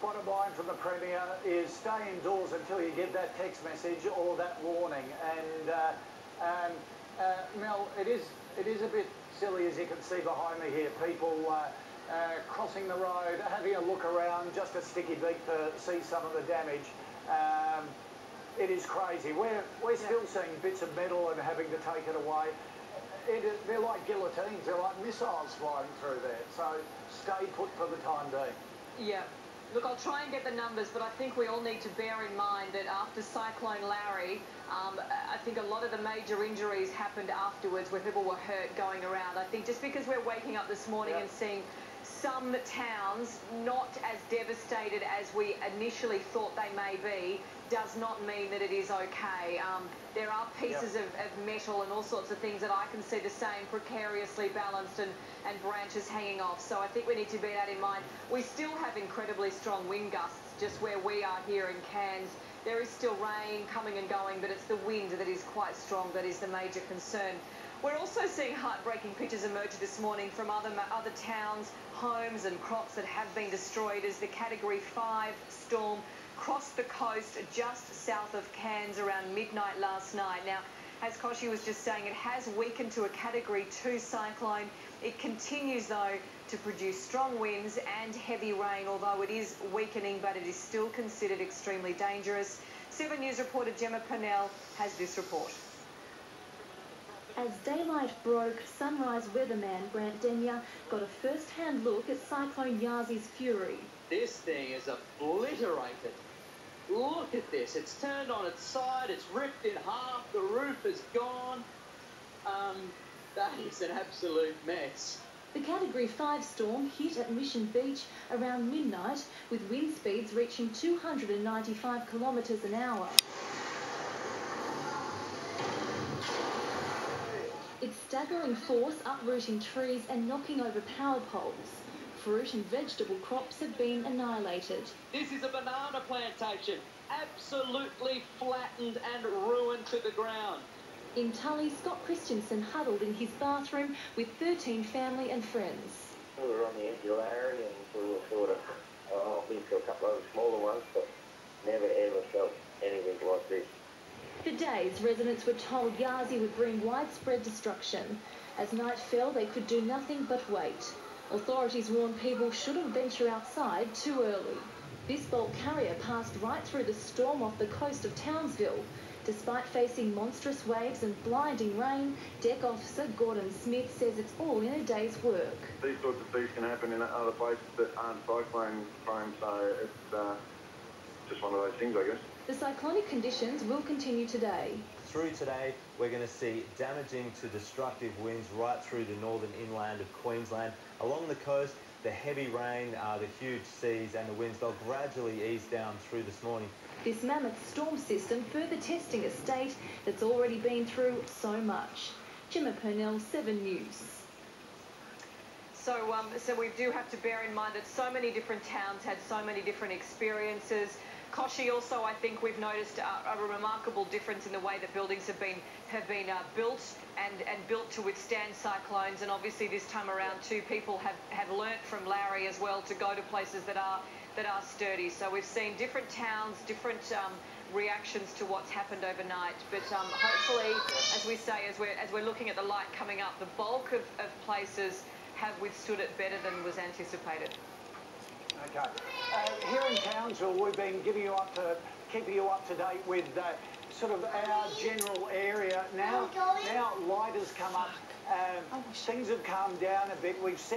bottom line from the Premier is stay indoors until you get that text message or that warning. And Mel, it is a bit silly, as you can see behind me here. People crossing the road, having a look around, just a sticky beat to see some of the damage. It is crazy. We're still seeing bits of metal and having to take it away. They're like guillotines. They're like missiles flying through there. So stay put for the time being. Yeah. Look, I'll try and get the numbers, but I think we all need to bear in mind that after Cyclone Larry, I think a lot of the major injuries happened afterwards where people were hurt going around. I think just because we're waking up this morning and seeing some towns not as devastated as we initially thought they may be does not mean that it is okay. There are pieces of metal and all sorts of things that I can see the same, precariously balanced and branches hanging off. So I think we need to bear that in mind. We still have incredibly strong wind gusts just where we are here in Cairns. There is still rain coming and going, but it's the wind that is quite strong that is the major concern. We're also seeing heartbreaking pictures emerge this morning from other towns, homes and crops that have been destroyed as the Category 5 storm crossed the coast just south of Cairns around midnight last night. Now, as Koshi was just saying, it has weakened to a Category 2 cyclone. It continues, though, to produce strong winds and heavy rain, although it is weakening, but it is still considered extremely dangerous. 7 News reporter Gemma Purnell has this report. As daylight broke, Sunrise weatherman Grant Denyer got a first-hand look at Cyclone Yasi's fury. This thing is obliterated. Look at this. It's turned on its side. It's ripped in half. The roof is gone. That is an absolute mess. The Category 5 storm hit at Mission Beach around midnight, with wind speeds reaching 295 kilometres an hour. Its staggering force uprooting trees and knocking over power poles. Fruit and vegetable crops have been annihilated. This is a banana plantation, absolutely flattened and ruined to the ground. In Tully, Scott Christensen huddled in his bathroom with 13 family and friends. We were on the edge of Larry and we were sort of, I've been to a couple of smaller ones, but never ever felt anything like this. For days, residents were told Yasi would bring widespread destruction. As night fell, they could do nothing but wait. Authorities warned people shouldn't venture outside too early. This bulk carrier passed right through the storm off the coast of Townsville. Despite facing monstrous waves and blinding rain, Deck Officer Gordon Smith says it's all in a day's work. These sorts of things can happen in other places that aren't cyclone prone, so it's just one of those things, I guess. The cyclonic conditions will continue today. Through today, we're going to see damaging to destructive winds right through the northern inland of Queensland. Along the coast, the heavy rain, the huge seas and the winds, they'll gradually ease down through this morning. This mammoth storm system further testing a state that's already been through so much. Gemma Purnell, 7 News. So we do have to bear in mind that so many different towns had so many different experiences. Koshi, also, I think we've noticed a remarkable difference in the way that buildings have been built and built to withstand cyclones. And obviously this time around too, people have learnt from Larry as well to go to places that are sturdy. So we've seen different towns, different reactions to what's happened overnight. But hopefully, as we say, as we're looking at the light coming up, the bulk of places have withstood it better than was anticipated. Okay. Here in Townsville, we've been keeping you up to date with sort of our general area. Now light has come up. Things have calmed down a bit. We've